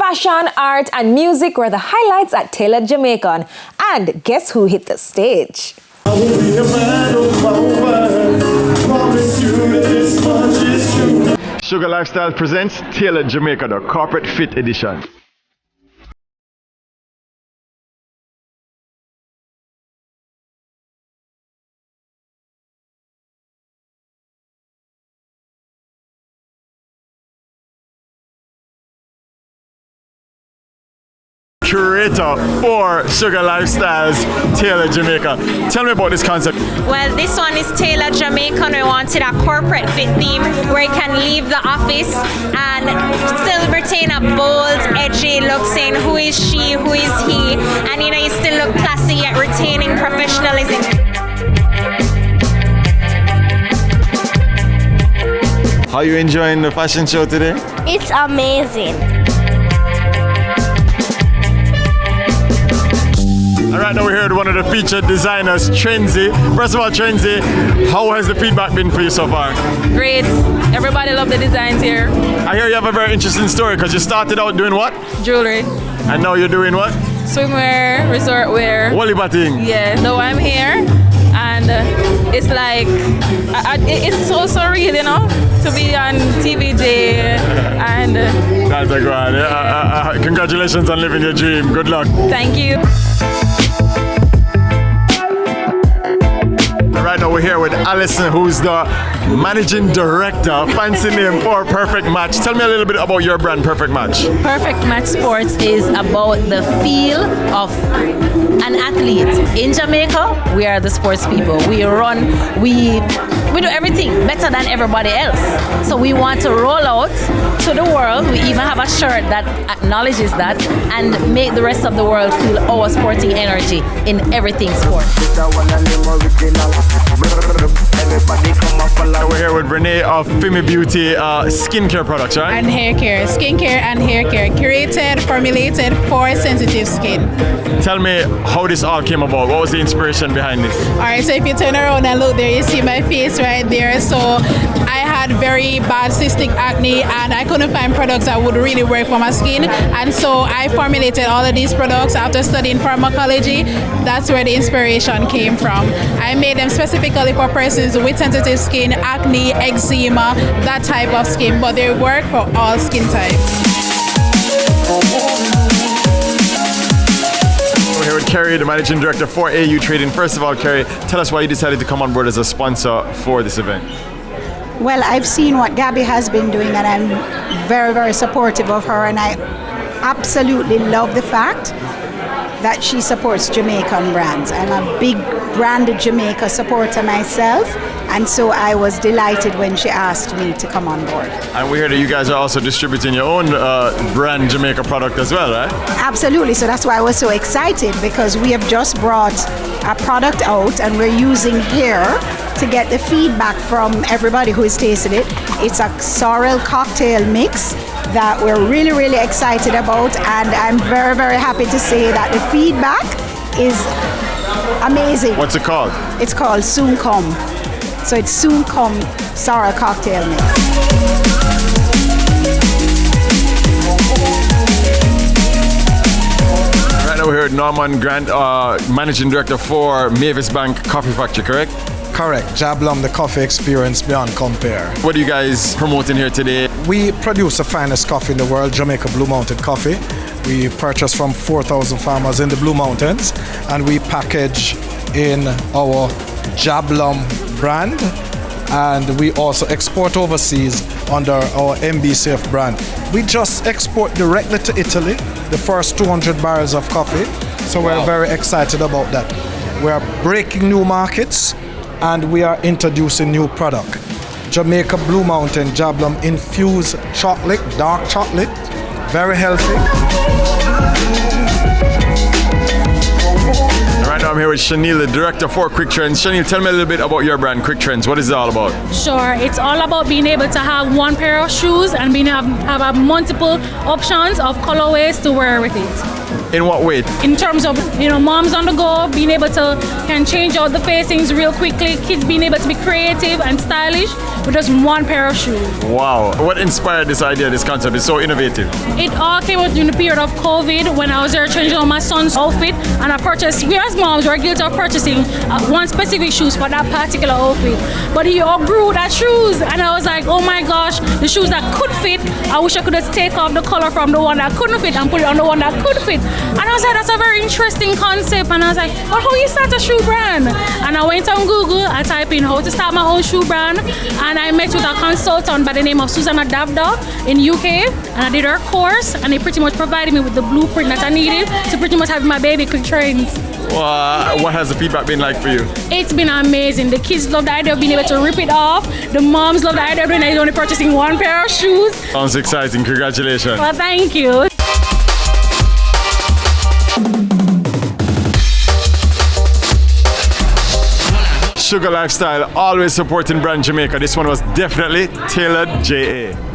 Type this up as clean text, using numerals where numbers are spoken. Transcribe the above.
fashion, art, and music were the highlights at Tailored Jamaican. And guess who hit the stage? I will be a man of my word. Promise you that this much is true. Sugar Lifestyle presents Tailored Jamaica, the Corporate Fit Edition. Curator for Sugar Lifestyles, Tailored Jamaica. Tell me about this concept. Well, this one is Tailored Jamaican. We wanted a corporate fit theme where you can leave the office and still retain a bold, edgy look, saying who is she, who is he, and you still look classy yet retaining professionalism. How are you enjoying the fashion show today? It's amazing. All right, now we're here with one of the featured designers, Trenzy. First of all, Trenzy, how has the feedback been for you so far? Great. Everybody love the designs here. I hear you have a very interesting story because you started out doing what? Jewelry. And now you're doing what? Swimwear, resort wear. Wally batting. Yeah, now I'm here and it's like, it's so surreal, to be on TVJ and... That's a good one. Congratulations on living your dream. Good luck. Thank you. Right now we're here with Alison, who's the managing director, fancy name for Perfect Match. Tell me a little bit about your brand, Perfect Match. Perfect Match Sports is about the feel of an athlete. In Jamaica, we are the sports people. We run, we do everything better than everybody else. So we want to roll out to the world. We even have a shirt that acknowledges that and make the rest of the world feel our sporting energy in everything sport. We're here with Renee of Fimi Beauty skincare products, right? And hair care, skincare and hair care, curated, formulated for sensitive skin. Tell me how this all came about. What was the inspiration behind this? All right, so if you turn around and look there, you see my face right there. So I had very bad cystic acne and I couldn't find products that would really work for my skin. And so I formulated all of these products after studying pharmacology. That's where the inspiration came from. I made them specifically for persons with sensitive skin, acne, eczema, that type of skin, but they work for all skin types. We're here with Kerry, the managing director for AU Trading. First of all, Kerry, tell us why you decided to come on board as a sponsor for this event. Well, I've seen what Gabby has been doing and I'm very, very supportive of her, and I absolutely love the fact that she supports Jamaican brands. I'm a big branded Jamaica supporter myself, and so I was delighted when she asked me to come on board. And we hear that you guys are also distributing your own brand Jamaica product as well, right? Absolutely, so that's why I was so excited, because we have just brought a product out and we're using here to get the feedback from everybody who has tasted it. It's a sorrel cocktail mix that we're really, really excited about, and I'm very, very happy to say that the feedback is amazing. What's it called? It's called Soon Come. So it's Soon Come Sorrel Cocktail Mix. Right now we're here with Norman Grant, managing director for Mavis Bank Coffee Factory, correct? Correct. Jablum, the coffee experience beyond compare. What are you guys promoting here today? We produce the finest coffee in the world, Jamaica Blue Mountain coffee. We purchase from 4,000 farmers in the Blue Mountains, and we package in our Jablum brand, and we also export overseas under our MBCF brand. We just export directly to Italy, the first 200 barrels of coffee, so we're very excited about that. We are breaking new markets, and we are introducing new product. Jamaica Blue Mountain Jablum infused chocolate, dark chocolate, very healthy. Right now I'm here with Chanel, the director for Quick Trends. Chanel, tell me a little bit about your brand, Quick Trends. What is it all about? Sure, it's all about being able to have one pair of shoes and being have multiple options of colorways to wear with it. In what way? In terms of, moms on the go, being able to can change out the facings real quickly, kids being able to be creative and stylish with just one pair of shoes. Wow. What inspired this idea, this concept? It's so innovative. It all came out during the period of COVID when I was there changing out my son's outfit, and I purchased, we as moms were guilty of purchasing one specific shoes for that particular outfit. But he outgrew that shoes, and I was like, oh my gosh, the shoes that could fit, I wish I could just take off the color from the one that couldn't fit and put it on the one that could fit. And I was like, that's a very interesting concept. And I was like, well, how you start a shoe brand? And I went on Google, I typed in how to start my own shoe brand, and I met with a consultant by the name of Susanna Davda in UK, and I did her course, and they pretty much provided me with the blueprint that I needed to pretty much have my baby quick trains. What has the feedback been like for you? It's been amazing. The kids love the idea of being able to rip it off. The moms love the idea of doing it, only purchasing one pair of shoes. Sounds exciting. Congratulations. Well, thank you. Sugar Lifestyle, always supporting brand Jamaica. This one was definitely tailored JA.